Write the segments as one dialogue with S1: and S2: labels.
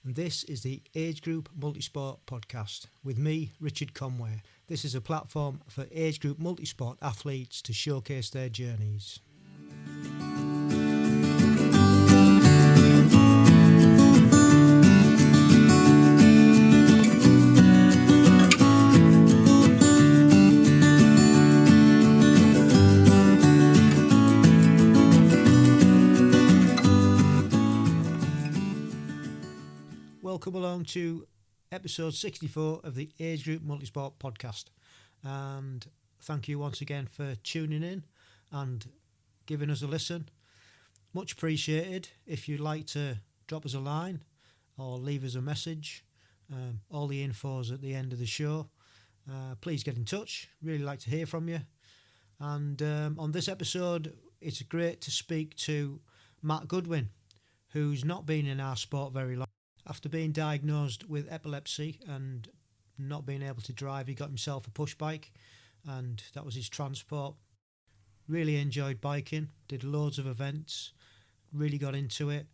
S1: and this is the Age Group Multisport Podcast with me, Richard Conway. This is a platform for age group multisport athletes to showcase their journeys. Welcome along to episode 64 of the Age Group Multisport Podcast, and thank you once again for tuning in and giving us a listen. Much appreciated. If you'd like to drop us a line or leave us a message, all the info's at the end of the show. Please get in touch. Really like to hear from you. And on this episode, it's great to speak to Matt Goodwin, who's not been in our sport very long. After being diagnosed with epilepsy and not being able to drive, he got himself a push bike, and that was his transport. Really enjoyed biking, did loads of events, really got into it.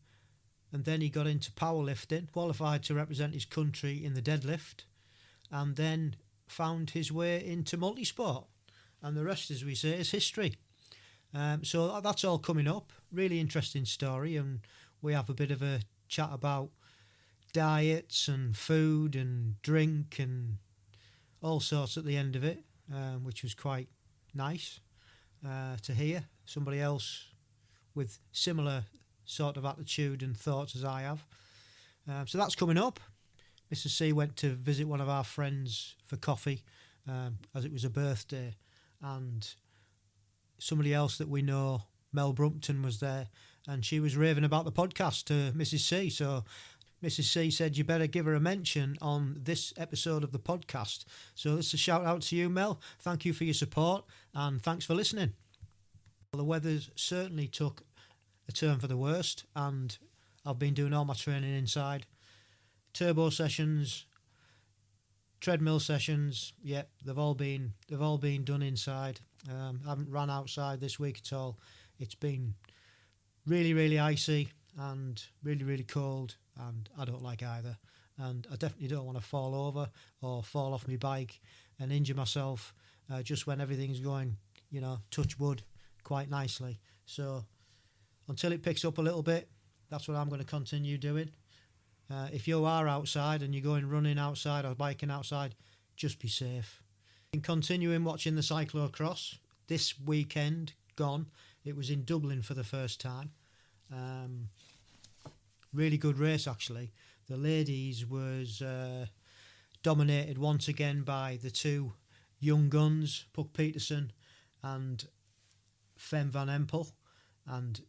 S1: And then he got into powerlifting, qualified to represent his country in the deadlift, and then found his way into multisport. And the rest, as we say, is history. So that's all coming up. Really interesting story, and we have a bit of a chat about diets and food and drink and all sorts at the end of it, which was quite nice to hear. Somebody else with similar sort of attitude and thoughts as I have. So that's coming up. Mr. C went to visit one of our friends for coffee as it was a birthday, and somebody else that we know, Mel Brumpton, was there, and she was raving about the podcast to Mrs. C. So Mrs. C said you better give her a mention on this episode of the podcast. So it's a shout out to you, Mel. Thank you for your support and thanks for listening. Well, the weather's certainly took a turn for the worst, and I've been doing all my training inside. Turbo sessions, treadmill sessions, they've all been done inside. I haven't ran outside this week at all. It's been really, really icy and really, really cold, and I don't like either. And I definitely don't want to fall over or fall off my bike and injure myself just when everything's going, touch wood, quite nicely. So until it picks up a little bit, that's what I'm going to continue doing. If you are outside and you're going running outside or biking outside, just be safe. In continuing watching the cyclocross, this weekend gone, it was in Dublin for the first time. Really good race, actually. The ladies was dominated once again by the two young guns, Puck Peterson and Fem Van Empel. And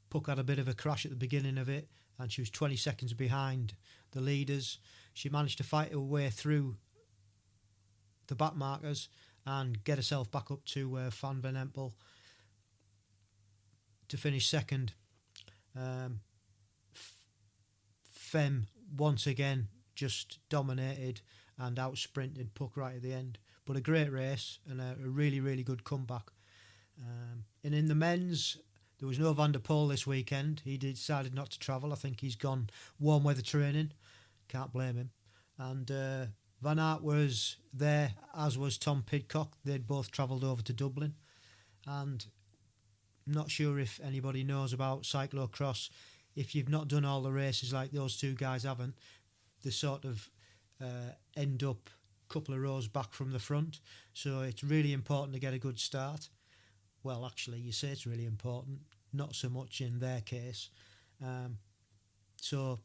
S1: Puck had a bit of a crash at the beginning of it, and she was 20 seconds behind the leaders. She managed to fight her way through the back markers and get herself back up to Van Empel to finish second. Fem once again just dominated and out-sprinted Puck right at the end. But a great race and a really, really good comeback. And in the men's, there was no Van der Poel this weekend. He decided not to travel. I think he's gone warm weather training. Can't blame him. And Van Aert was there, as was Tom Pidcock. They'd both travelled over to Dublin. And I'm not sure if anybody knows about cyclocross. If you've not done all the races like those two guys haven't, they sort of end up a couple of rows back from the front. So it's really important to get a good start. Well, actually, you say it's really important, not so much in their case. So,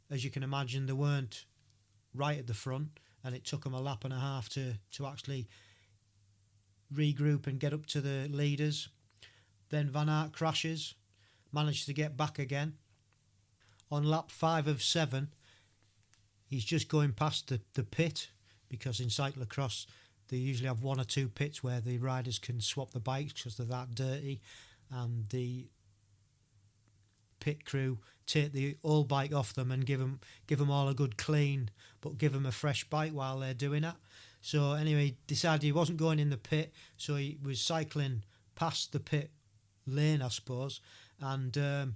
S1: as you can imagine, they weren't right at the front, and it took them a lap and a half to actually regroup and get up to the leaders. Then Van Aert crashes, managed to get back again. On lap 5 of 7, he's just going past the pit, because in cyclocross they usually have one or two pits where the riders can swap the bikes because they're that dirty, and the pit crew take the old bike off them and give them all a good clean, but give them a fresh bike while they're doing that. So anyway, he decided he wasn't going in the pit, so he was cycling past the pit lane, I suppose, and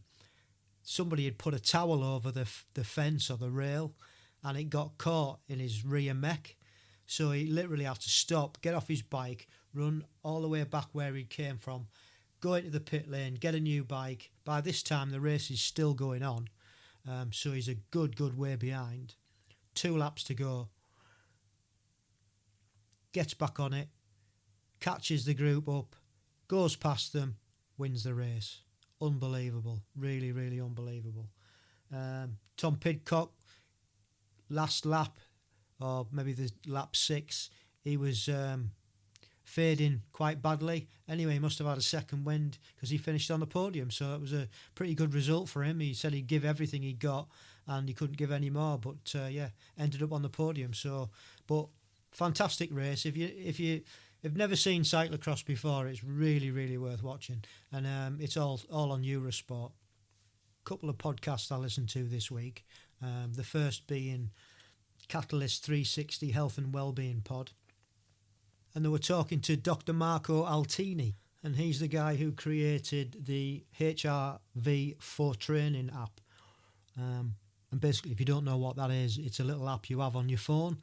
S1: somebody had put a towel over the fence or the rail, and it got caught in his rear mech. So he literally had to stop, get off his bike, run all the way back where he came from, go into the pit lane, get a new bike. By this time, the race is still going on. So he's a good way behind. 2 laps to go. Gets back on it, catches the group up, goes past them, wins the race. Unbelievable. Really, really unbelievable. Tom Pidcock, last lap, or maybe the lap 6, he was fading quite badly. Anyway, he must have had a second wind because he finished on the podium. So it was a pretty good result for him. He said he'd give everything he got and he couldn't give any more. But ended up on the podium. So, but fantastic race. If you've never seen cyclocross before, it's really, really worth watching. And it's all on Eurosport. A couple of podcasts I listened to this week. The first being Catalyst 360 Health and Wellbeing Pod. And they were talking to Dr. Marco Altini, and he's the guy who created the HRV for Training app. And basically, if you don't know what that is, it's a little app you have on your phone,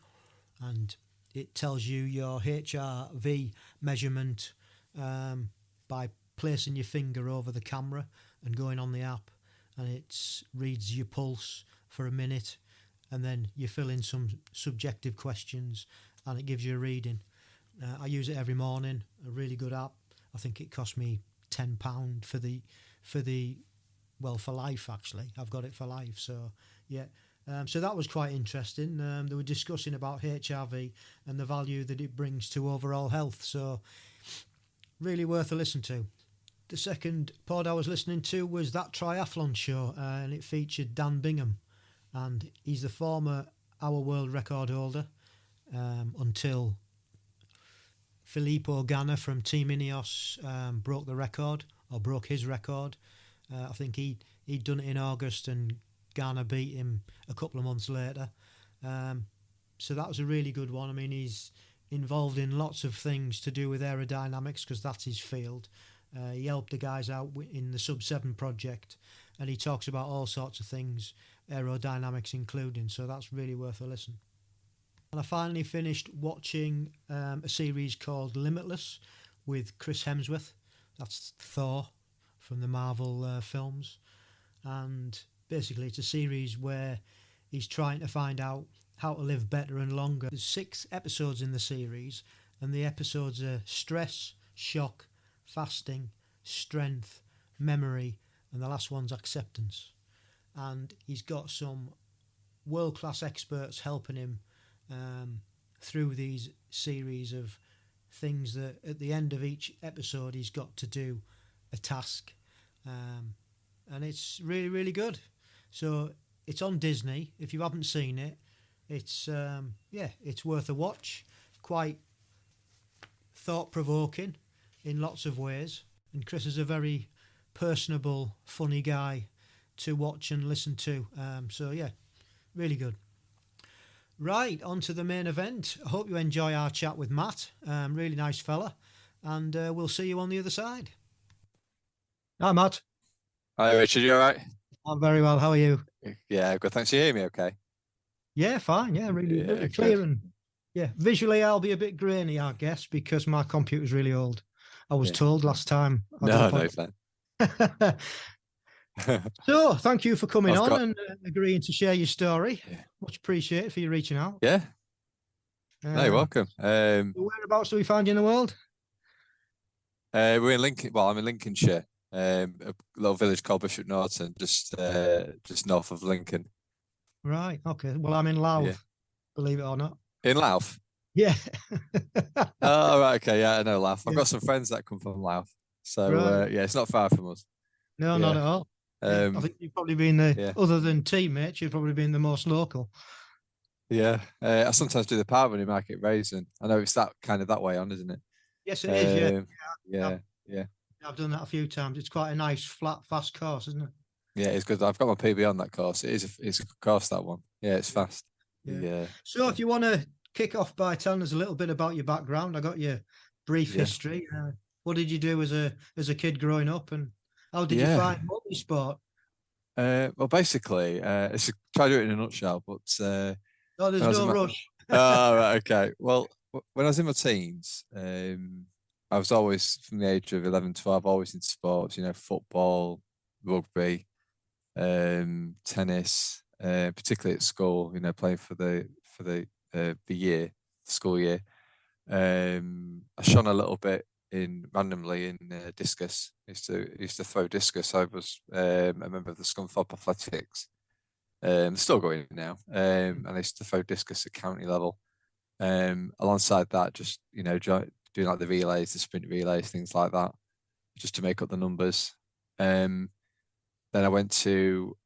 S1: and it tells you your HRV measurement by placing your finger over the camera and going on the app, and it reads your pulse for a minute, and then you fill in some subjective questions, and it gives you a reading. I use it every morning. A really good app. I think it cost me £10 for life, actually. I've got it for life. So yeah. So that was quite interesting. They were discussing about HRV and the value that it brings to overall health. So really worth a listen to. The second pod I was listening to was That Triathlon Show, and it featured Dan Bingham, and he's the former hour world record holder until Filippo Ganna from Team Ineos broke his record. I think he'd done it in August, and Ganna beat him a couple of months later. So that was a really good one. I mean, he's involved in lots of things to do with aerodynamics because that's his field. He helped the guys out in the Sub-7 project, and he talks about all sorts of things, aerodynamics including. So that's really worth a listen. And I finally finished watching a series called Limitless with Chris Hemsworth. That's Thor from the Marvel films. And basically it's a series where he's trying to find out how to live better and longer. There's 6 episodes in the series, and the episodes are stress, shock, fasting, strength, memory, and the last one's acceptance. And he's got some world-class experts helping him through these series of things that at the end of each episode he's got to do a task, and it's really, really good. So it's on Disney. If you haven't seen it, it's it's worth a watch. Quite thought-provoking in lots of ways, and Chris is a very personable, funny guy to watch and listen to. So yeah, really good. Right, on to the main event. I hope you enjoy our chat with Matt. Really nice fella. And we'll see you on the other side. Hi, Matt.
S2: Hi, Richard. You all right?
S1: I'm very well. How are you?
S2: Yeah, good. Thanks. You hear me okay?
S1: Yeah, fine. Yeah, really clear. And yeah, visually I'll be a bit grainy, I guess, because my computer's really old. I was told last time.
S2: No, fine.
S1: So, thank you for coming on and agreeing to share your story. Yeah. Much appreciated for you reaching out.
S2: Yeah. No, you're welcome.
S1: Whereabouts do we find you in the world?
S2: We're in Lincoln. Well, I'm in Lincolnshire, a little village called Bishop Norton, just north of Lincoln.
S1: Right. Okay. Well, I'm in Louth, believe it or not.
S2: In Louth?
S1: Yeah.
S2: Oh, right. Okay. Yeah, I know Louth. I've got some friends that come from Louth. So, right. It's not far from us.
S1: No, not at all. I think you've probably been other than teammates, you've probably been the most local.
S2: Yeah. I sometimes do the part when you Market Raisin. I know it's that way on, isn't it?
S1: Yes, it is.
S2: Yeah.
S1: I've done that a few times. It's quite a nice, flat, fast course, isn't it?
S2: Yeah, it's good. I've got my PB on that course. It's a good course, that one. Yeah, it's fast. Yeah.
S1: So if you want to kick off by telling us a little bit about your background, I got your brief history. What did you do as a kid growing up, and how did you find multi-sport?
S2: Well, basically, it's try to do it in a nutshell, but
S1: No, there's no rush.
S2: oh, right, okay. Well, when I was in my teens, I was always from the age of 11, 12, always in sports. Football, rugby, tennis, particularly at school. Playing for the school year. I shone a little bit randomly in discus. I used to throw discus. I was a member of the Scunthorpe Athletics. Still going now. And I used to throw discus at county level. Alongside that, just doing like the relays, the sprint relays, things like that, just to make up the numbers. Then I went to.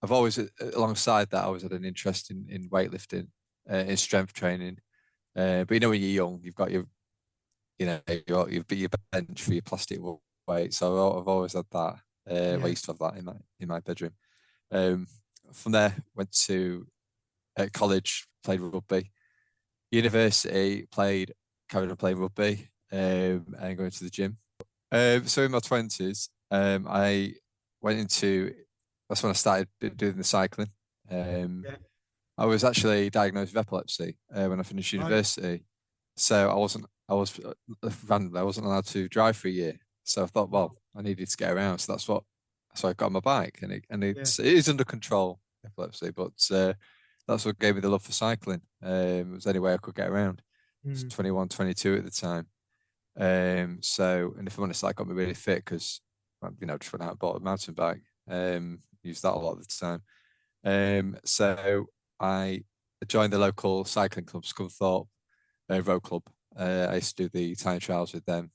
S2: I've always, alongside that, I always had an interest in weightlifting, in strength training. But when you're young, you've got your bench for your plastic weight. So I've always had that. I used to have that in my bedroom. From there, went to college, played rugby. University, carried on playing rugby, and going to the gym. So in my 20s, I went into. That's when I started doing the cycling. I was actually diagnosed with epilepsy when I finished university. So I wasn't allowed to drive for a year. So I thought, well, I needed to get around. So so I got on my bike, and it is under control, epilepsy, but that's what gave me the love for cycling. It was the only way I could get around. I was 21, 22 at the time. And if I'm honest, that got me really fit because, just went out and bought a mountain bike. Used that a lot of the time. So I joined the local cycling club, Scunthorpe Road Club. I used to do the time trials with them.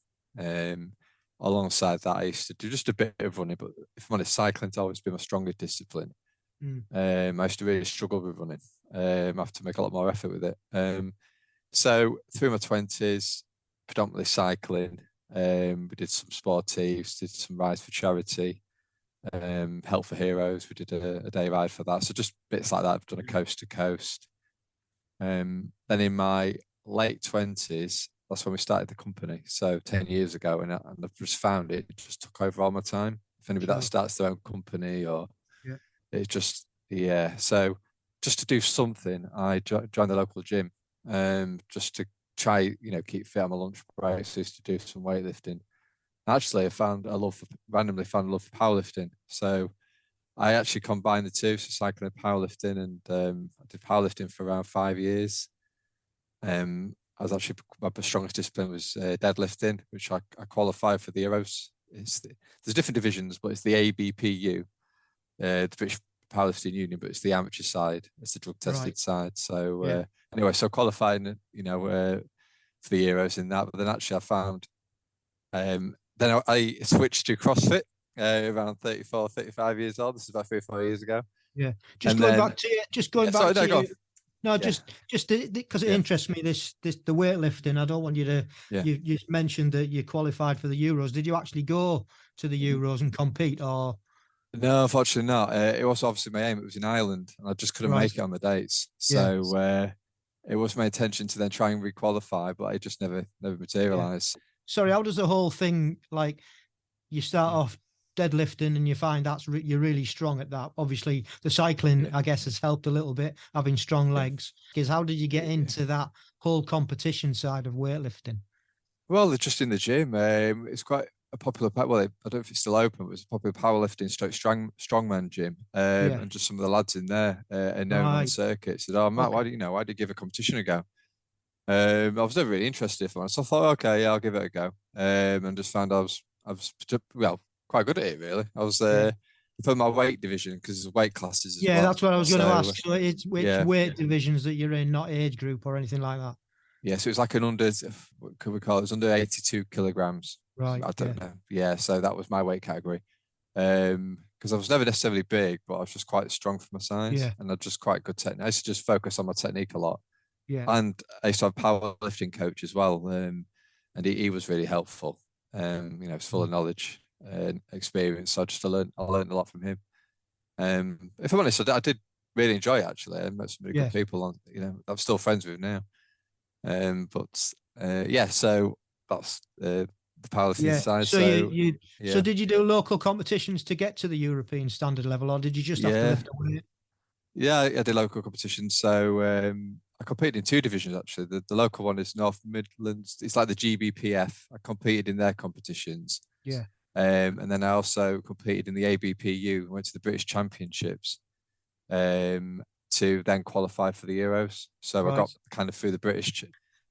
S2: Alongside that, I used to do just a bit of running, but if I'm honest, cycling's always been my strongest discipline. I used to really struggle with running. I have to make a lot more effort with it. So through my 20s, predominantly cycling. We did some sportifs, did some rides for charity, Help for Heroes. We did a day ride for that. So just bits like that. I've done a coast to coast. Then in my late 20s, that's when we started the company. So 10 years ago, and I've just found it just took over all my time. If anybody that starts their own company or it's just, So just to do something, I joined the local gym, just to try, keep fit on my lunch breaks. So I used to do some weightlifting. Actually, randomly found a love for powerlifting. So I actually combined the two, so cycling and powerlifting, and I did powerlifting for around 5 years. I was actually, my strongest discipline was deadlifting, which I qualified for the Euros. There's different divisions, but it's the ABPU, the British Powerlifting Union, but it's the amateur side, it's the drug tested side. So anyway, so qualifying, for the Euros in that. But then actually I found, then I switched to CrossFit around 34, 35 years old. This is about 3 or 4 years ago.
S1: Yeah. Just going back to you. No, just because it interests me, the weightlifting. I don't want you to.
S2: Yeah.
S1: You mentioned that you qualified for the Euros. Did you actually go to the Euros and compete, or?
S2: No, unfortunately not. It was obviously my aim. It was in Ireland, and I just couldn't make it on the dates. So it was my intention to then try and requalify, but it just never materialised.
S1: Yeah. Sorry, how does the whole thing, like, you start off deadlifting and you find you're really strong at that. Obviously, the cycling, I guess, has helped a little bit, having strong legs. Because how did you get into that whole competition side of weightlifting?
S2: Well, they're just in the gym. It's quite a popular, I don't know if it's still open, but it's a popular powerlifting strongman gym. And just some of the lads in there are known on the circuit. Said, "Oh, Matt, why do you give a competition a go?" I was never really interested for it, so I thought, okay, I'll give it a go. And just found I was quite good at it, really. I was for my weight division, because there's weight classes as well.
S1: That's what I was going to ask. So it's which weight divisions that you're in, not age group or anything like that?
S2: Yeah, so it's like an under, what could we call it? It was under 82 kilograms.
S1: Right.
S2: I don't know. Yeah, so that was my weight category. Because I was never necessarily big, but I was just quite strong for my size.
S1: Yeah.
S2: And I just quite good technique. I used to just focus on my technique a lot.
S1: Yeah.
S2: And I used to have a powerlifting coach as well. And he was really helpful. He's full of knowledge and experience. So I learned a lot from him. If I'm honest, I did really enjoy it, actually. I met some really good people I'm still friends with now. So that's the powerlifting
S1: Yeah.
S2: side.
S1: So
S2: So
S1: so
S2: yeah,
S1: did you do local competitions to get to the European standard level, or did you just have to
S2: yeah,
S1: lift a weight?
S2: yeah. I did local competitions. So I competed in two divisions actually. The local one is North Midlands. It's like the GBPF. I competed in their competitions.
S1: Yeah.
S2: And then I also competed in the ABPU. Went to the British Championships to then qualify for the Euros. So I
S1: Right.
S2: got kind of through the British.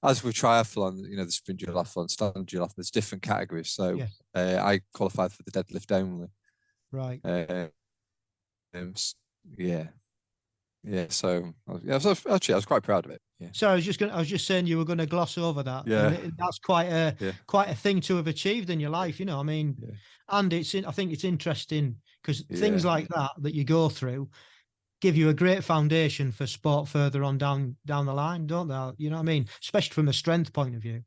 S2: As with triathlon, the sprint duathlon, standard duathlon, there's different categories. So
S1: Yeah.
S2: I qualified for the deadlift only.
S1: Right.
S2: Um, yeah, yeah. So actually, I was quite proud of it. Yeah,
S1: So I was just saying you were going to gloss over that, and
S2: yeah,
S1: that's
S2: yeah,
S1: quite a thing to have achieved in your life, I mean,
S2: yeah,
S1: and I think it's interesting because things
S2: yeah.
S1: like that you go through give you a great foundation for sport further on down the line, don't they? You know what I mean? Especially from a strength point of view.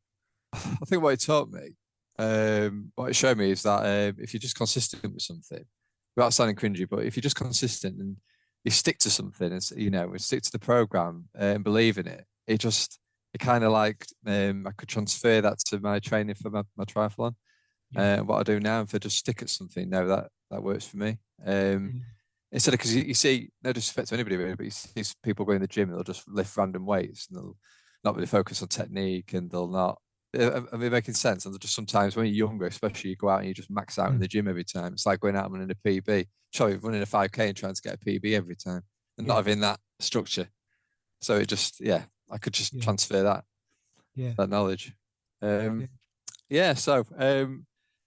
S2: I think what it taught me, what it showed me is that if you're just consistent with something, without sounding cringy, but if you're just consistent and you stick to something, and stick to the program and believe in it, it kind of like I could transfer that to my training for my triathlon.
S1: Yeah.
S2: What I do now, if I just stick at something, no, that works for me.
S1: Mm.
S2: Instead of because you see, no disrespect to anybody really, but you see people go in the gym and they'll just lift random weights and they'll not really focus on technique and they'll not. I mean, making sense. And just sometimes when you're younger, especially, you go out and you just max out in
S1: Mm.
S2: the gym every time. It's like going out and running a PB. Sorry, running a 5K and trying to get a PB every time and not
S1: Yeah.
S2: having that structure. So it just, yeah, I could just
S1: Yeah.
S2: transfer
S1: Yeah.
S2: that knowledge.
S1: Yeah.
S2: Yeah, so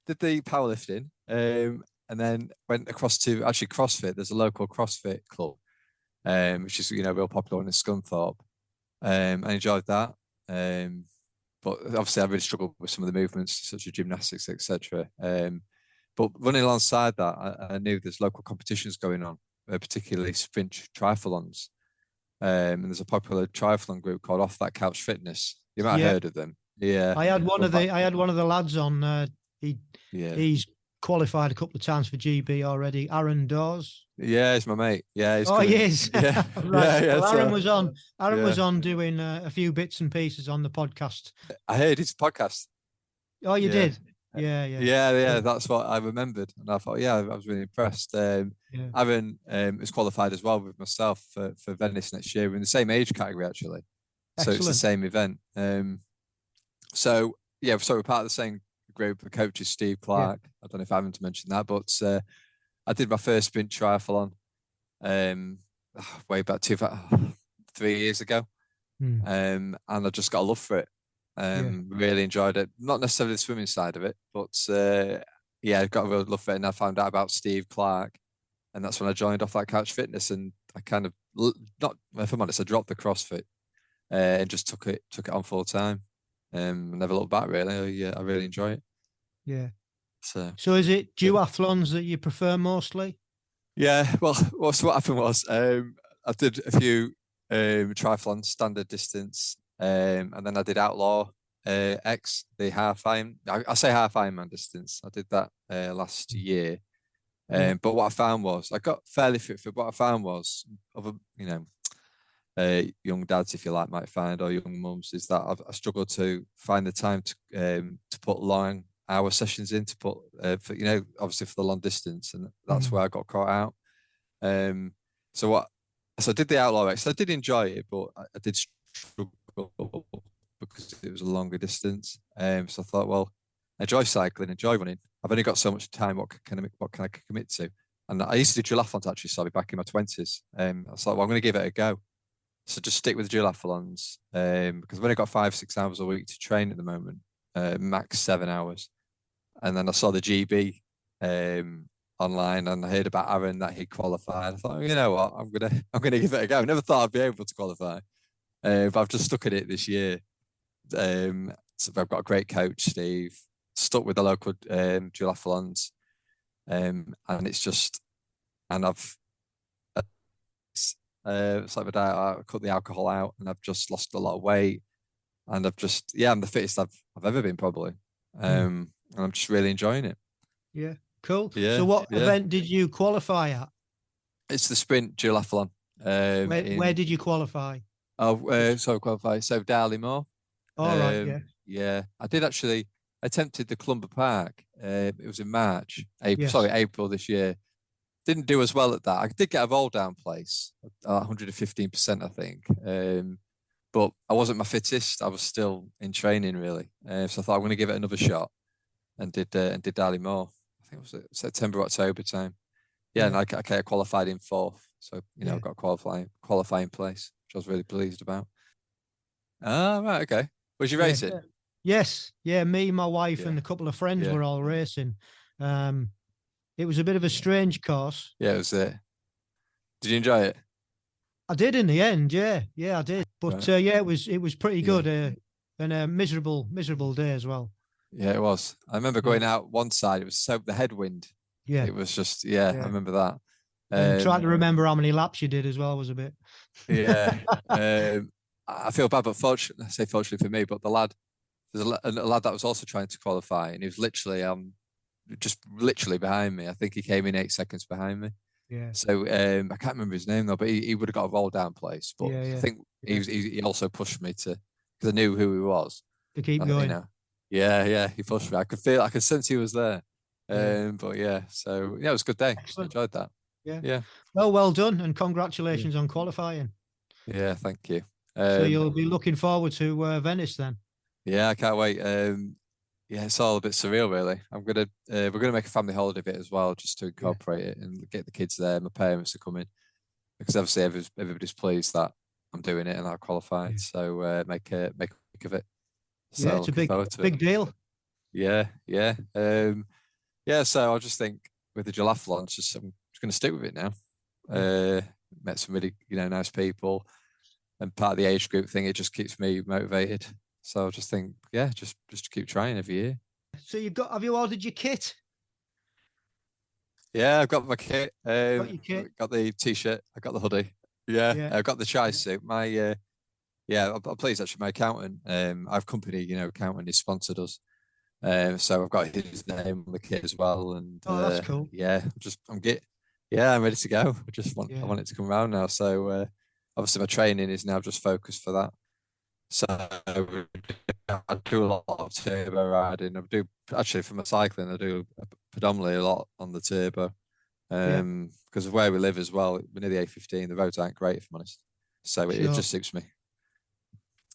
S2: did the powerlifting and then went across to actually CrossFit. There's a local CrossFit club, which is real popular in Scunthorpe. I enjoyed that. But obviously I really struggled with some of the movements such as gymnastics, etc. But running alongside that, I knew there's local competitions going on, particularly sprint triathlons. And there's a popular triathlon group called Off That Couch Fitness. You might have
S1: Yeah.
S2: heard of them. Yeah.
S1: I had one of the lads on. He
S2: Yeah.
S1: he's qualified a couple of times for GB already. Aaron Dawes.
S2: Yeah, he's my mate. Yeah, he's
S1: Oh, he
S2: coming.
S1: is.
S2: Yeah,
S1: Right.
S2: yeah, yeah.
S1: Well, Aaron
S2: So,
S1: was on. Aaron
S2: yeah,
S1: was on doing a few bits and pieces on the podcast.
S2: I heard his podcast.
S1: Oh, you
S2: Yeah,
S1: did. Yeah, yeah,
S2: yeah.
S1: yeah,
S2: That's what I remembered, and I thought, yeah, I was really impressed.
S1: yeah.
S2: Aaron is qualified as well with myself for Venice next year. We're in the same age category actually, so it's the
S1: Excellent.
S2: same event. So yeah, so we're part of the same group. The coach is Steve
S1: Yeah.
S2: Clark. I don't know if I haven't mentioned that, but I did my first sprint triathlon way back 3 years ago.
S1: Mm.
S2: And I just got a love for it.
S1: Yeah.
S2: Really enjoyed it. Not necessarily the swimming side of it, but yeah, I got a real love for it. And I found out about Steve Clark, and that's when I joined Off That Couch Fitness. And I kind of not, if I'm honest, I dropped the CrossFit and just took it on full time. Never looked back really. Yeah, I really enjoy it.
S1: Yeah.
S2: So
S1: So is it
S2: yeah.
S1: duathlons that you prefer mostly?
S2: Yeah, well, what happened was I did a few triathlons, standard distance, and then I did outlaw X, the half Iron. I say half Ironman distance. I did that last year.
S1: Yeah.
S2: But what I found was I got fairly fit for. What I found was other, young dads, if you like, might find, or young mums, is that I struggled to find the time to put long hour sessions in to put for obviously for the long distance, and that's
S1: Mm.
S2: where I got caught out. So I did the outlaw race. I did enjoy it, but I did struggle because it was a longer distance. So I thought, well, enjoy cycling, enjoy running. I've only got so much time. What can I commit to? And I used to do duathlons actually, sorry, back in my 20s. I was like, well, I'm going to give it a go. So just stick with duathlons because I've only got 5-6 hours a week to train at the moment, max 7 hours. And then I saw the GB online, and I heard about Aaron that he qualified. I thought, you know what, I'm gonna give it a go. I never thought I'd be able to qualify, but I've just stuck at it this year. So I've got a great coach, Steve. Stuck with the local duathlons, and it's just, and I've it's like my diet. I cut the alcohol out, and I've just lost a lot of weight, and I'm the fittest I've ever been probably, and I'm just really enjoying it.
S1: Yeah. Cool. So
S2: Yeah,
S1: what
S2: yeah.
S1: event did you qualify at?
S2: It's the sprint duathlon.
S1: Where did you qualify?
S2: So qualify. So Darley Moor.
S1: All right. Yeah.
S2: Yeah, I did actually. attempted the Clumber Park. It was in March,
S1: Yes.
S2: April this year. Didn't do as well at that. I did get a roll down place, 115%, I think. But I wasn't my fittest. I was still in training really. So I thought I'm going to give it another shot, and did Darley more. I think it was September, October time. Yeah, and I qualified in 4th. So I got qualifying place, which I was really pleased about. Ah, right, okay. Was you racing?
S1: Yes, yeah. Me, my wife, and a couple of friends were all racing. It was a bit of a strange course.
S2: Yeah, it was it. Did you enjoy it?
S1: I did in the end, yeah, I did. But
S2: right.
S1: it was pretty good, and a miserable day as well.
S2: Yeah, it was. I remember going out one side. It was the headwind.
S1: Yeah,
S2: it was just I remember that.
S1: And trying to remember how many laps you did as well was a bit.
S2: Yeah, I feel bad, but fortunately, I say fortunately for me, but there's a lad that was also trying to qualify, and he was literally just literally behind me. I think he came in 8 seconds behind me.
S1: Yeah.
S2: So I can't remember his name though, but he would have got a roll down place. But I think he also pushed me because I knew who he was
S1: to keep going.
S2: Yeah, he pushed me. I could sense he was there. But so it was a good day. Excellent. I enjoyed that. Yeah.
S1: Well done, and congratulations on qualifying.
S2: Yeah, thank you.
S1: So you'll be looking forward to Venice then.
S2: Yeah, I can't wait. It's all a bit surreal, really. We're gonna make a family holiday of it as well, just to incorporate it and get the kids there. My parents are coming because obviously everybody's pleased that I'm doing it and I qualified. So make a week of it. So
S1: it's a big deal.
S2: Yeah. So I just think with the duathlons, I'm just going to stick with it now. Met some really nice people, and part of the age group thing, it just keeps me motivated. So I just think, just keep trying every year.
S1: So have you ordered your kit?
S2: Yeah, I've got my kit.
S1: Got your kit?
S2: Got the t-shirt. I got the hoodie. Yeah. I've got the tri-suit. I'm pleased actually. My accountant, I've company, accountant, he sponsored us. So I've got his name on the kit as well. And
S1: that's cool.
S2: I'm ready to go. I want it to come around now. So obviously my training is now just focused for that. So I do a lot of turbo riding. Actually for my cycling, I do predominantly a lot on the turbo. Because of where we live as well, we're near the A15. The roads aren't great, if I'm honest. So it just suits me.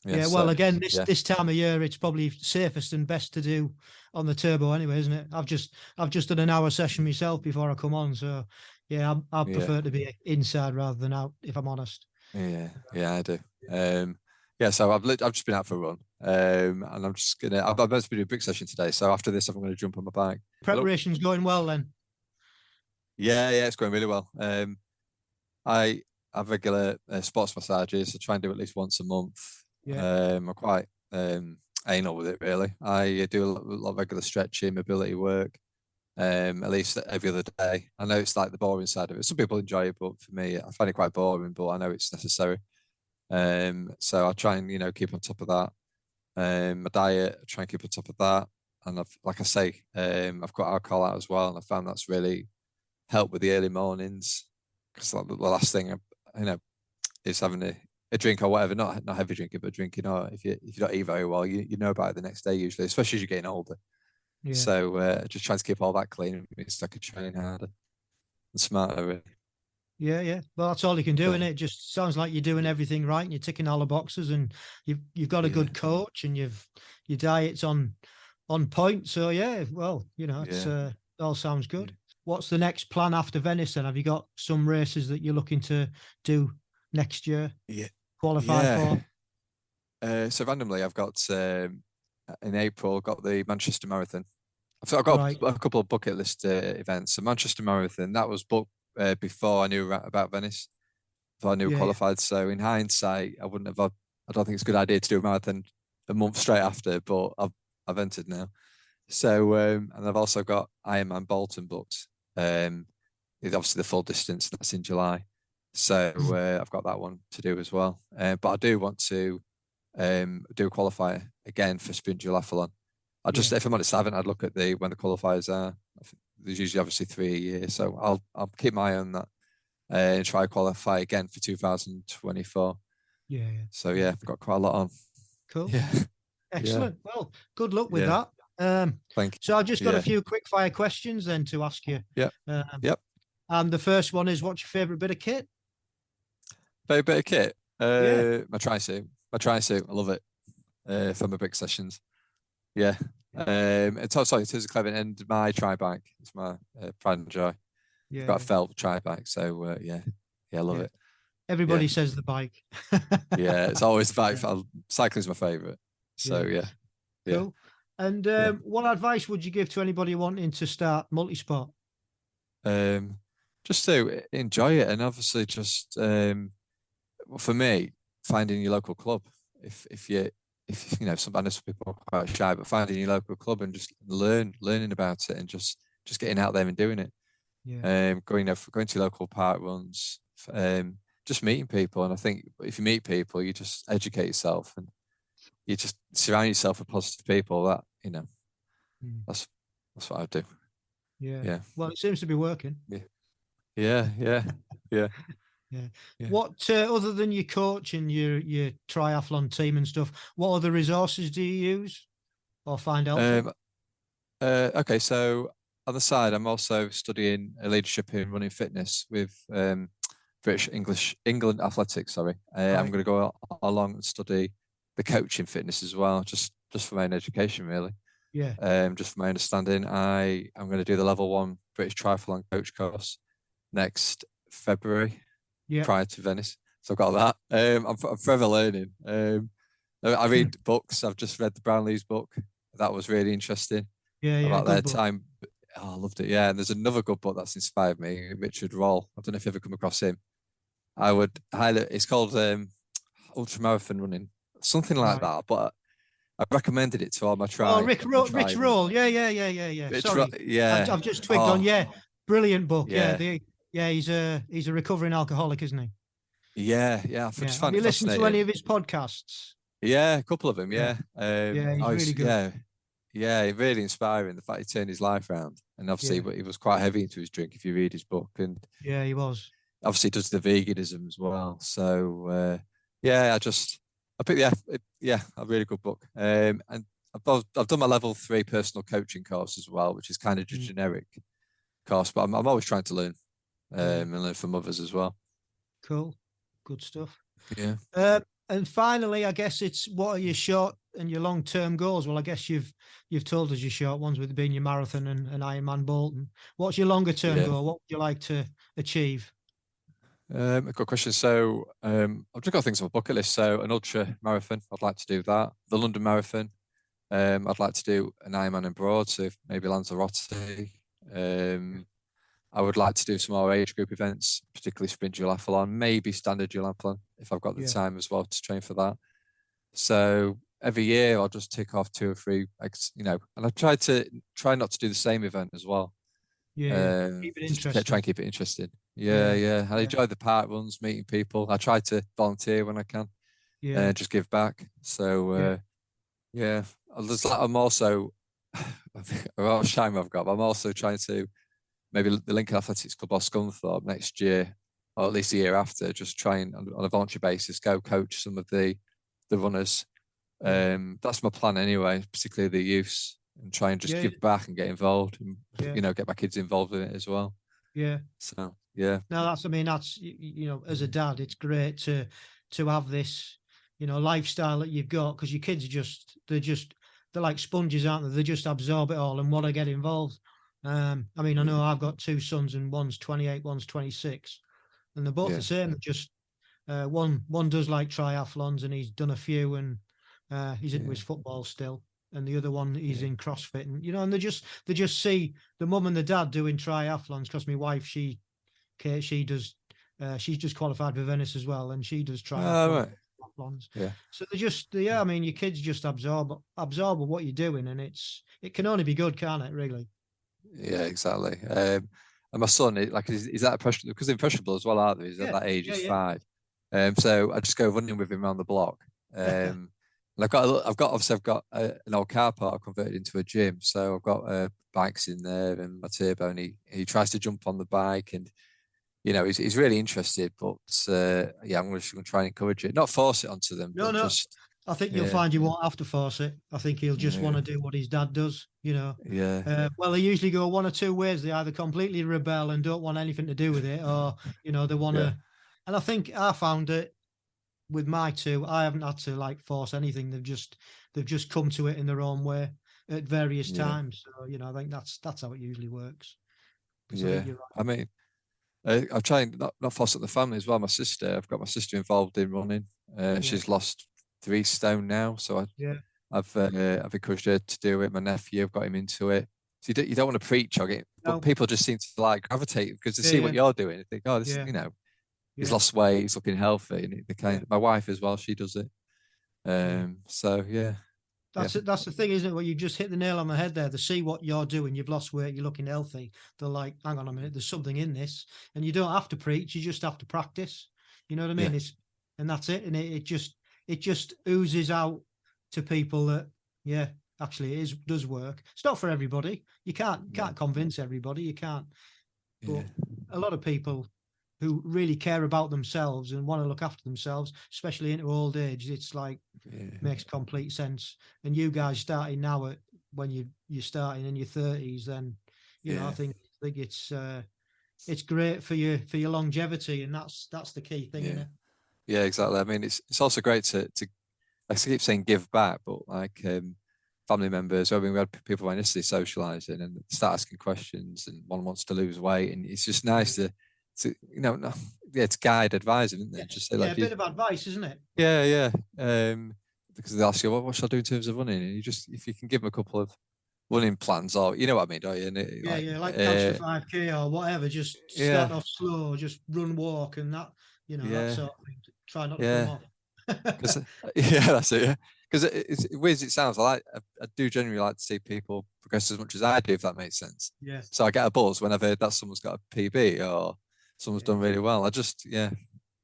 S1: This time of year, it's probably safest and best to do on the turbo anyway, isn't it? I've just done an hour session myself before I come on, so I prefer to be inside rather than out, if I'm honest.
S2: Yeah, I do. So I've just been out for a run, and I'm just I'm supposed to be doing a big session today. So after this, I'm going to jump on my bike.
S1: Preparation's going well then.
S2: Yeah, it's going really well. I have regular sports massages. I try and do at least once a month. I'm quite anal with it, really. I do a lot of regular stretching, mobility work, at least every other day. I know it's like the boring side of it. Some people enjoy it, but for me, I find it quite boring, but I know it's necessary. So I try and, keep on top of that. My diet, I try and keep on top of that. And I've got alcohol out as well. And I found that's really helped with the early mornings. Because the last thing, is having a drink or whatever, not heavy drinking, but drinking. Or if you don't eat very well, you know about it the next day usually, especially as you're getting older. Yeah. So just trying to keep all that clean. It means I can train harder and smarter. Really.
S1: Yeah. Well, that's all you can do, and it just sounds like you're doing everything right, and you're ticking all the boxes, and you've got a good coach, and your diet's on point. So it all sounds good. What's the next plan after Venice then? Have you got some races that you're looking to do next year?
S2: Yeah.
S1: Qualify
S2: for? So randomly, I've got in April, got the Manchester Marathon. I've got a couple of bucket list events. So Manchester Marathon, that was booked before I knew about Venice, before I knew qualified. So in hindsight, I don't think it's a good idea to do a marathon a month straight after, but I've entered now. So and I've also got Ironman Bolton booked. Obviously the full distance, that's in July. So I've got that one to do as well. But I do want to do a qualifier again for sprint duathlon. If I'm honest, I haven't had a look at when the qualifiers are. There's usually obviously 3 a year, so I'll keep my eye on that and try to qualify again for 2024.
S1: Yeah.
S2: So I've got quite a lot on.
S1: Cool. Yeah. Excellent. Well, good luck with that.
S2: Thank you.
S1: So I've just got a few quick fire questions then to ask you.
S2: Yep.
S1: And the first one is, what's your favourite bit of kit?
S2: Favorite bit of kit?
S1: Yeah.
S2: My tri-suit. I love it. For my big sessions. Yeah. Sorry, it is a clever, and my tri bike. It's my pride and joy.
S1: Yeah.
S2: I've got a felt tri bike, so yeah, I love it.
S1: Everybody says the bike.
S2: Yeah, it's always the bike. Cycling's my favourite. So yeah.
S1: Cool. And what advice would you give to anybody wanting to start multisport?
S2: Just to enjoy it, and obviously just for me, finding your local club. If you know, some people are quite shy, but finding your local club and just learning about it, and just getting out there and doing it.
S1: Yeah.
S2: Going to local park runs, just meeting people. And I think if you meet people, you just educate yourself, and you just surround yourself with positive people. That, you know, that's what I do.
S1: Yeah. Well, it seems to be working.
S2: Yeah.
S1: What other than your coach and your triathlon team and stuff, what other resources do you use or find out?
S2: Okay, so on the side, I'm also studying leadership in running fitness with England Athletics. Sorry, I'm going to go along and study the coaching fitness as well, just for my own education, really.
S1: Yeah.
S2: Just for my understanding, I'm going to do the level 1 British Triathlon coach course next February, prior to Venice. So I've got that. I'm forever learning. I read books. I've just read the Brownlee's book. That was really interesting. About their time. Oh, I loved it. Yeah, and there's another good book that's inspired me, Richard Roll. I don't know if you've ever come across him. I would highly. It's called Ultramarathon Running, something like that. But I recommended it to all my tribe.
S1: Oh, Rich Roll. Yeah. Sorry. I've just twigged on. Yeah, brilliant book. Yeah. He's a recovering alcoholic, isn't he?
S2: Yeah.
S1: Have you listened to any of his podcasts?
S2: Yeah, a couple of them. Yeah.
S1: He's really good.
S2: Yeah, really inspiring. The fact he turned his life around, and obviously he was quite heavy into his drink. If you read his book, and
S1: yeah, he was.
S2: Obviously, does the veganism as well. So I picked a really good book. And I've done my level 3 personal coaching course as well, which is kind of just generic course, but I'm always trying to learn and learn from others as well.
S1: Cool, good stuff.
S2: Yeah.
S1: And finally, I guess it's, what are your short and your long-term goals? Well, I guess you've told us your short ones with being your marathon and Ironman Bolton. What's your longer-term goal? What would you like to achieve?
S2: A good question. So I've just got things on my bucket list. So an ultra marathon, I'd like to do that. The London Marathon, I'd like to do an Ironman in Broad, so maybe Lanzarote. I would like to do some more age group events, particularly sprint duathlon, maybe standard duathlon if I've got the time as well to train for that. So every year I'll just tick off 2 or 3, and I try not to do the same event as well.
S1: Yeah, keep it interesting.
S2: Try and keep it interesting. Yeah. I enjoy the park runs, meeting people. I try to volunteer when I can. Yeah, just give back. So I'm also a shame I've got. But I'm also trying to maybe the Lincoln Athletics Club or Scunthorpe next year, or at least the year after, just try and on a voluntary basis go coach some of the runners. That's my plan anyway, particularly the youths, and try and just give back and get involved, and get my kids involved in it as well.
S1: Yeah.
S2: So yeah.
S1: No, that's as a dad, it's great to have this, lifestyle that you've got, because your kids are they're like sponges, aren't they? They just absorb it all and want to get involved. I know I've got 2 sons, and one's 28, one's 26, and they're both the same. They're just one does like triathlons, and he's done a few, and he's into his football still, and the other one he's in CrossFit, and and they just see the mum and the dad doing triathlons. Because my wife, Kate, she does she's just qualified for Venice as well, and she does triathlons.
S2: Yeah. So
S1: they just your kids just absorb what you're doing, and it can only be good, can't it, really?
S2: Yeah, exactly. And my son, he's that impressionable, because they're impressionable as well, aren't they? He's at that age, he's 5. So I just go running with him around the block. And I've got an old car park I've converted into a gym. So I've got bikes in there, and my turbo, and he tries to jump on the bike, and he's really interested. But I'm just going to try and encourage it, not force it onto them, but just
S1: I think you'll find you won't have to force it. I think he'll just want to do what his dad does, you know.
S2: Yeah.
S1: Well, they usually go one or two ways. They either completely rebel and don't want anything to do with it, or, you know, they want to. And I think I found it with my two. I haven't had to like force anything. They've just come to it in their own way at various times. So, you know, I think that's how it usually works. So I think you're right.
S2: I mean, I'm trying not force up the family as well. I've got my sister involved in running. She's lost 3 stone now, so I've encouraged her to do it. My nephew, I've got him into it. So you don't want to preach or but people just seem to like gravitate because they see what you're doing. They think, oh, this, you know, he's lost weight, he's looking healthy, and my wife as well, she does it. So
S1: That's the thing, isn't it? Well, you just hit the nail on the head there. They see what you're doing. You've lost weight. You're looking healthy. They're like, hang on a minute. There's something in this, and you don't have to preach. You just have to practice. You know what I mean? And that's it. And it just oozes out to people that actually does work. It's not for everybody. You can't convince everybody. You can't. But a lot of people who really care about themselves and want to look after themselves, especially into old age, it's like makes complete sense. And you guys starting now when you're starting in your 30s, then you know I think it's great for your longevity, and that's the key thing, isn't it?
S2: Yeah, exactly. I mean, it's also great to I keep saying give back, but like family members. I mean, we had people initially socializing and start asking questions, and one wants to lose weight, and it's just nice to you know, it's guide, advise them, isn't it? Just say like
S1: a bit of advice, isn't it?
S2: Yeah. Because they ask you, what shall I do in terms of running? And you just, if you can give them a couple of running plans, or you know what I mean, don't you? And
S1: like catch the 5K or whatever. Just start off slow, just run, walk, and that, you know, that sort of thing. Try not to come off.
S2: That's it. Because it's weird as it sounds, I do genuinely like to see people progress as much as I do, if that makes sense.
S1: Yeah.
S2: So I get a buzz when I've heard that someone's got a PB or someone's done really well. I just
S1: like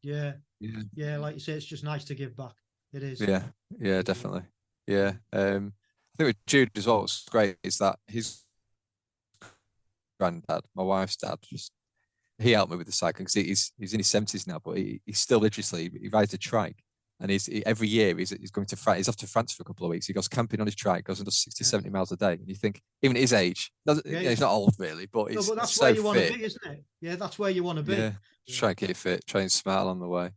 S1: you say, it's just nice to give back. It is.
S2: Yeah, definitely. I think with Jude as well, what's great is that his granddad, my wife's dad, he helped me with the cycling because he's in his 70s now, but he's still religiously, he rides a trike. And every year he's going to France. He's off to France for a couple of weeks. He goes camping on his trike, goes and does 60, 70 miles a day. And you think, even at his age, he's not old really, but
S1: but that's where you want to be, isn't it? Yeah, that's where you want to be.
S2: Just try and keep fit, try and smile on the way.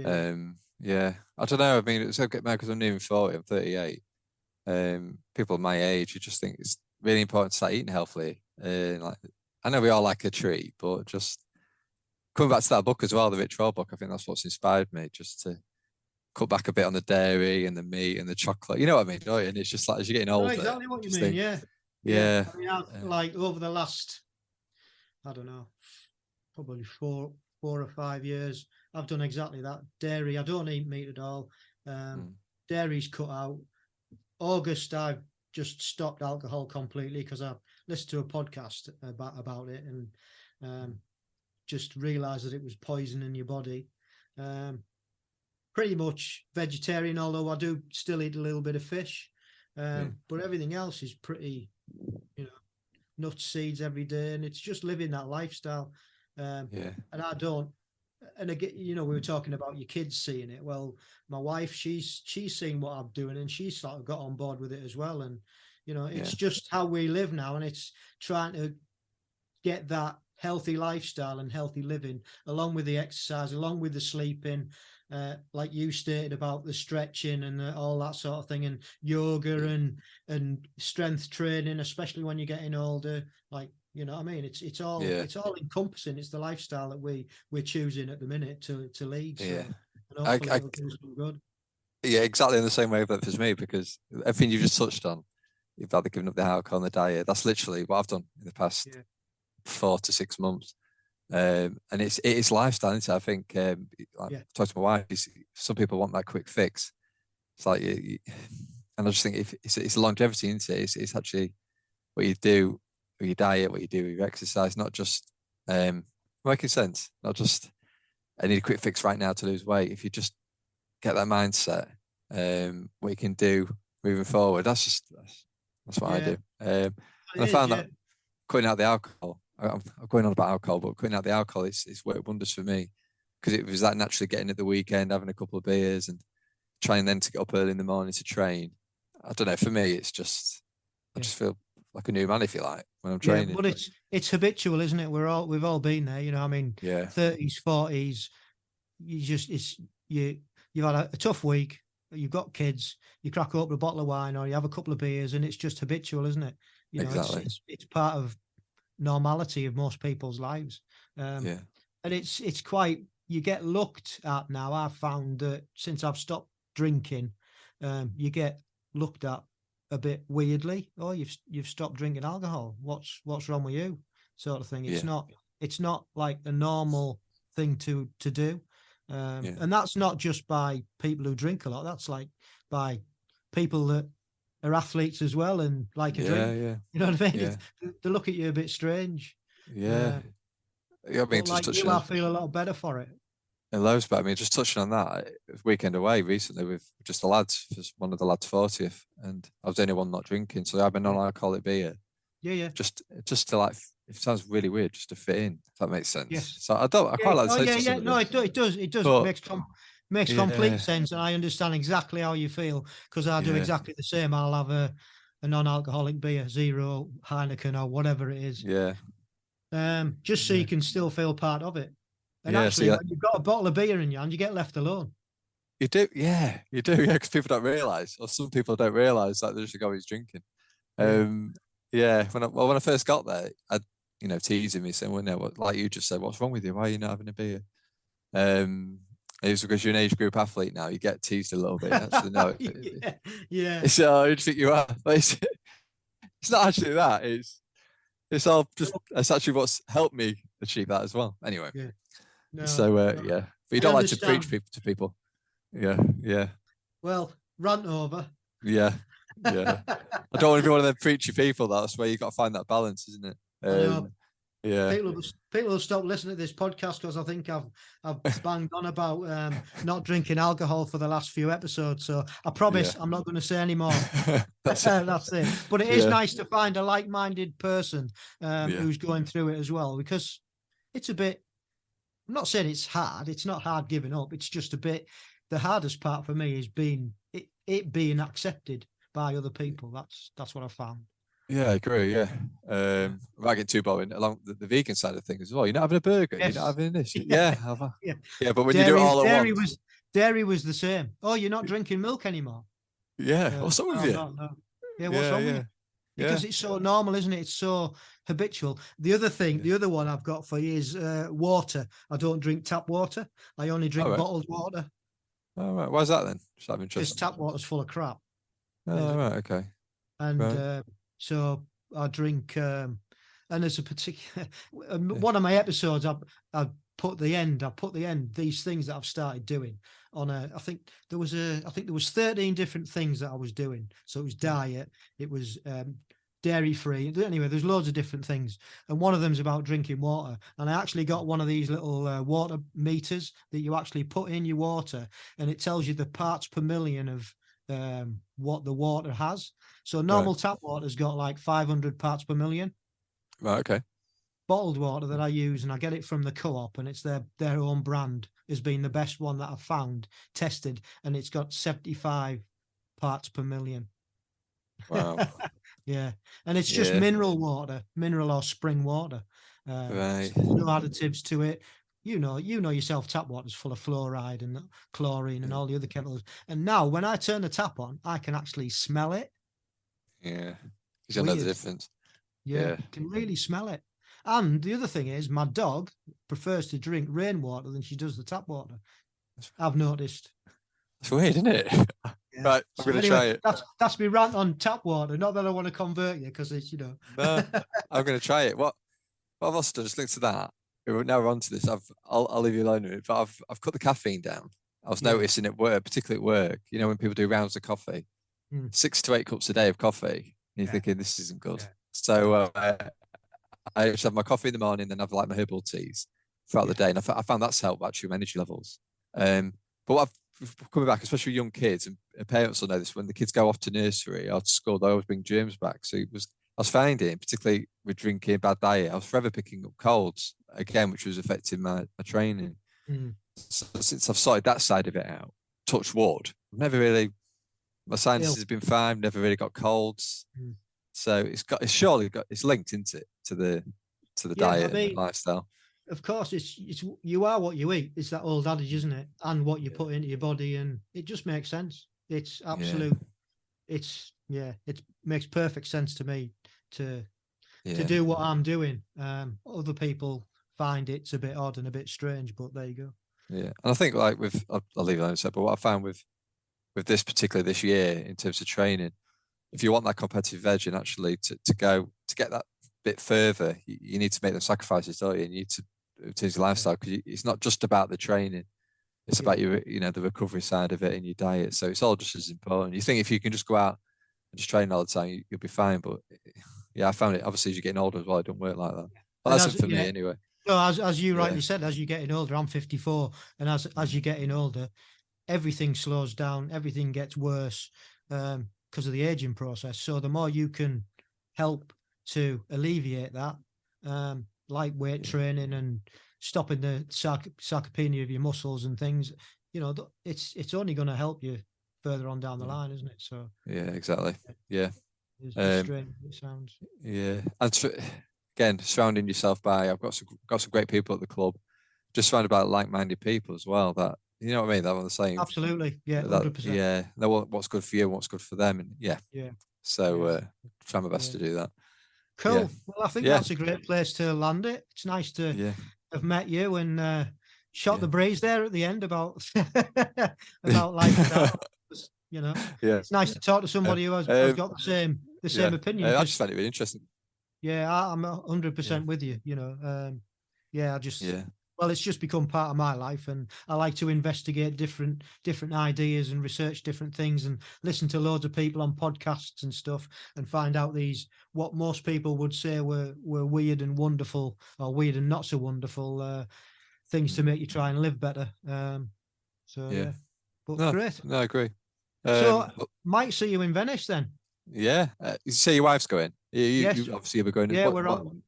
S2: I don't know. I mean, it's okay because I'm nearly 40, I'm 38. People my age, you just think it's really important to start eating healthily. Like, I know we all like a treat, but just coming back to that book as well, the Rich Roll book, I think that's what's inspired me, just to cut back a bit on the dairy and the meat and the chocolate. You know what I mean, don't you? And it's just like as you're getting older.
S1: Exactly what you mean, I mean, I've, like over the last, I don't know, probably 4 or 5 years, I've done exactly that. Dairy, I don't eat meat at all. Dairy's cut out. August, I've just stopped alcohol completely because I listened to a podcast about it and just realised that it was poisoning your body. Pretty much vegetarian, although I do still eat a little bit of fish. But everything else is pretty, you know, nuts, seeds every day, and it's just living that lifestyle. And I don't. And again, you know, we were talking about your kids seeing it. Well, my wife, she's seen what I'm doing, and she's sort of got on board with it as well. And you know, it's just how we live now, and it's trying to get that healthy lifestyle and healthy living, along with the exercise, along with the sleeping. Like you stated about the stretching and all that sort of thing, and yoga and strength training, especially when you're getting older. Like, you know what I mean? It's all encompassing. It's the lifestyle that we're choosing at the minute to lead. So, and hopefully it'll do some good.
S2: Yeah, exactly in the same way that for me, because everything you just touched on about the giving up the alcohol and the diet, that's literally what I've done in the past 4 to 6 months. And it's lifestyle, isn't it? I think talking to my wife, some people want that quick fix. It's like and I just think if it's longevity, isn't it? It's actually what you do with your diet, what you do with your exercise, not just making sense. Not just I need a quick fix right now to lose weight. If you just get that mindset, what you can do moving forward, that's what I do. And I found that cutting out the alcohol. I'm going on about alcohol, but cutting out the alcohol, it's worked wonders for me because it was that naturally getting at the weekend, having a couple of beers and trying then to get up early in the morning to train. I don't know. For me, it's just I just feel like a new man, if you like, when I'm training.
S1: Yeah, but it's habitual, isn't it? We've all been there. You know, I mean, 30s, 40s. You've had a tough week. You've got kids. You crack open a bottle of wine, or you have a couple of beers, and it's just habitual, isn't it? You know,
S2: exactly.
S1: it's part of normality of most people's lives. And it's quite. You get looked at now. I've found that since I've stopped drinking, you get looked at a bit weirdly. Oh, you've stopped drinking alcohol. What's wrong with you? Sort of thing. It's not like a normal thing to do. And that's not just by people who drink a lot. That's like by people that are athletes as well and like a drink.
S2: Yeah.
S1: You know what I mean? They look at you a bit strange.
S2: Yeah. I mean,
S1: like you, I feel a lot better for it.
S2: And loads, but I mean, just touching on that, weekend away recently with just the lads, just one of the lads' 40th, and I was the only one not drinking, so I had a non-alcoholic beer.
S1: Yeah.
S2: Just to like, it sounds really weird just to fit in, if that makes sense.
S1: Yes.
S2: So I quite like to say
S1: No, it does. It makes complete sense, and I understand exactly how you feel because I do exactly the same. I'll have a non-alcoholic beer, zero, Heineken, or whatever it is.
S2: Yeah.
S1: Just so you can still feel part of it. And actually, when you've got a bottle of beer in your hand, you get left alone.
S2: You do, because people don't realise, or some people don't realise that they're just always drinking. When I first got there, I'd teasing me saying, "Well, no, like you just said, what's wrong with you? Why are you not having a beer?" It was because you're an age group athlete now. You get teased a little bit. Actually, no, So I think you are. But it's not actually that. It's all just. It's actually what's helped me achieve that as well. Anyway. Yeah.
S1: No,
S2: but you don't like to preach to people. Yeah.
S1: Well, rant over.
S2: Yeah. I don't want to be one of them preachy people. That's where you got to find that balance, isn't it?
S1: People will stop listening to this podcast because I think I've banged on about not drinking alcohol for the last few episodes. So I promise I'm not going to say any more. That's it. But it is nice to find a like-minded person who's going through it as well, because it's a bit. I'm not saying it's hard. It's not hard giving up. It's just a bit. The hardest part for me is being accepted by other people. That's what I found.
S2: Yeah, I agree. Yeah, without getting too boring, along the vegan side of things as well. You're not having a burger.
S1: Yes.
S2: You're not having this. Yeah. But when you do it all at once,
S1: dairy was the same. Oh, you're not drinking milk anymore.
S2: Yeah. What's wrong with you?
S1: No. Yeah. What's wrong with you? Because it's so normal, isn't it? It's so habitual. The other one I've got for you is water. I don't drink tap water. I only drink bottled water.
S2: Oh, right. Why's that then? Just out of interest.
S1: Because tap water's full of crap.
S2: Oh, right. Okay.
S1: And so I drink, and there's a particular one of my episodes. I put the end. These things that I've started doing on I think there was 13 different things that I was doing. So it was diet. It was dairy free. Anyway, there's loads of different things, and one of them is about drinking water. And I actually got one of these little water meters that you actually put in your water, and it tells you the parts per million of what the water has. So normal tap water's got like 500 parts per million.
S2: Right. Okay.
S1: Bottled water that I use, and I get it from the co-op, and it's their own brand, has been the best one that I've found, tested, and it's got 75 parts per million.
S2: Wow.
S1: Yeah, and it's just mineral or spring water.
S2: Right.
S1: So no additives to it. You know yourself, tap water's full of fluoride and chlorine and all the other chemicals. And now when I turn the tap on, I can actually smell it.
S2: Yeah. You know the difference.
S1: Yeah, you can really smell it. And the other thing is, my dog prefers to drink rainwater than she does the tap water. I've noticed.
S2: It's weird, isn't it? Yeah. Right, I'm going to try it.
S1: That's me rant on tap water. Not that I want to convert you, because it's,
S2: No, I'm going to try it. What I've also done, just linked to that. Now we're on to this. I'll leave you alone with it. But I've cut the caffeine down. I was noticing at work, particularly at work. You know, when people do rounds of coffee, 6 to 8 cups a day of coffee. And you're thinking this isn't good. Yeah. So I just have my coffee in the morning, then have like my herbal teas throughout the day, and I found that's helped actually with energy levels. But what I've coming back, especially with young kids, and parents will know this, when the kids go off to nursery or to school, they always bring germs back. So I was finding, particularly with drinking, bad diet, I was forever picking up colds again, which was affecting my training. So since I've sorted that side of it out, touch wood, never really, my sinus
S1: Ill.
S2: has been fine, never really got colds.
S1: Mm.
S2: So it's linked into it, to the
S1: Yeah,
S2: diet
S1: I
S2: and the
S1: mean,
S2: lifestyle.
S1: of course, it's you are what you eat. It's that old adage, isn't it? And what you
S2: Yeah.
S1: put into your body, and it just makes sense. It's
S2: Yeah.
S1: absolute. It makes perfect sense to me to
S2: Yeah.
S1: do what I'm doing. Other people find it's a bit odd and a bit strange, but there you go.
S2: Yeah. And I think like I'll leave it on a sec, but what I found with this particularly this year in terms of training, if you want that competitive edge and actually to get that bit further, you need to make them sacrifices, don't you? And you need to change your lifestyle, because it's not just about the training. It's about the recovery side of it and your diet. So it's all just as important. You think if you can just go out and just train all the time, you'll be fine. But yeah, I found it, obviously, as you're getting older as well, it don't work like that. But that's it for me anyway.
S1: No, as you
S2: Yeah.
S1: rightly said, as you're getting older, I'm 54, and as you're getting older, everything slows down, everything gets worse because of the aging process. So the more you can help to alleviate that, like weight training and stopping the sarcopenia of your muscles and things, it's only going to help you further on down the line, isn't it? So
S2: yeah, exactly. Yeah.
S1: as strange as it sounds.
S2: Yeah, and again, surrounding yourself by, I've got some great people at the club, just surrounded by like-minded people as well. That, you know what I mean? That what the same.
S1: Absolutely, yeah, 100%.
S2: Yeah, know what's good for you, and what's good for them, and yeah. So try my best to do that.
S1: Cool.
S2: Yeah.
S1: Well, I think that's a great place to land it. It's nice to have met you and shot the breeze there at the end about about life without. It's nice to talk to somebody who has got the same opinion.
S2: I just find it really interesting.
S1: Yeah, I'm 100% with you. Well, it's just become part of my life, and I like to investigate different ideas and research different things and listen to loads of people on podcasts and stuff and find out these, what most people would say were weird and wonderful, or weird and not so wonderful things to make you try and live better. Great.
S2: No, I agree.
S1: So might see you in Venice then.
S2: Yeah. You say your wife's going?
S1: Yes.
S2: You obviously ever going?
S1: Yeah, we're on.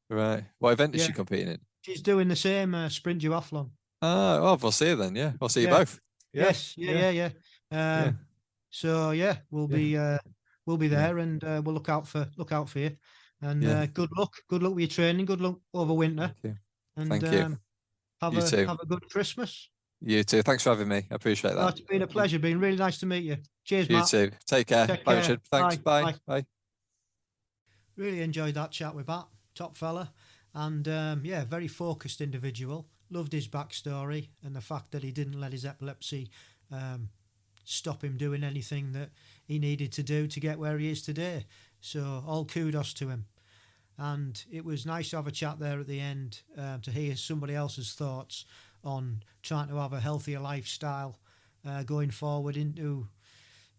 S2: Right. What event is she competing in?
S1: She's doing the same sprint duathlon.
S2: Oh, we'll see you then. Yeah, we'll see you both. Yeah.
S1: Yes. Yeah. So yeah, we'll be there, and we'll look out for you. And good luck with your training. Good luck over winter.
S2: Thank you.
S1: Have a good Christmas.
S2: You too. Thanks for having me. I appreciate that.
S1: It's been a pleasure. Been really nice to meet you. Cheers, Matt.
S2: You too. Take care. Bye, Richard. Thanks. Bye.
S1: Really enjoyed that chat with Matt. Top fella. And very focused individual. Loved his backstory and the fact that he didn't let his epilepsy stop him doing anything that he needed to do to get where he is today. So all kudos to him. And it was nice to have a chat there at the end to hear somebody else's thoughts on trying to have a healthier lifestyle going forward into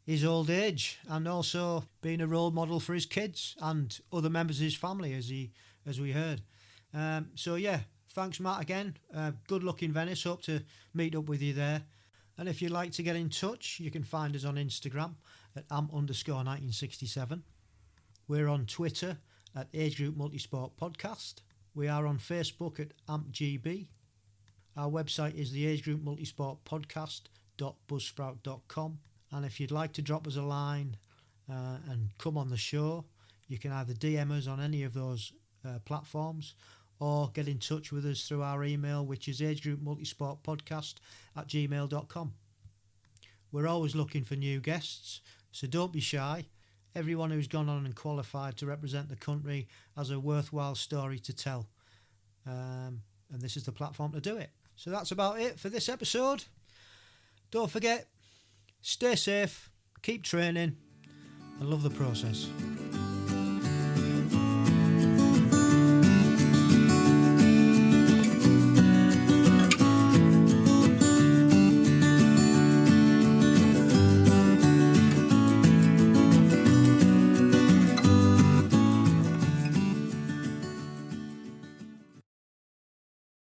S1: his old age, and also being a role model for his kids and other members of his family, as we heard. Thanks, Matt, again. Good luck in Venice. Hope to meet up with you there. And if you'd like to get in touch, you can find us on Instagram at amp_1967. We're on Twitter at Age Group Multisport Podcast. We are on Facebook at AmpGB. Our website is the Age Group Multisport Podcast.buzzsprout.com. And if you'd like to drop us a line and come on the show, you can either DM us on any of those platforms, or get in touch with us through our email, which is agegroupmultisportpodcast@gmail.com. We're always looking for new guests, so don't be shy. Everyone who's gone on and qualified to represent the country has a worthwhile story to tell. And this is the platform to do it. So that's about it for this episode. Don't forget, stay safe, keep training, and love the process.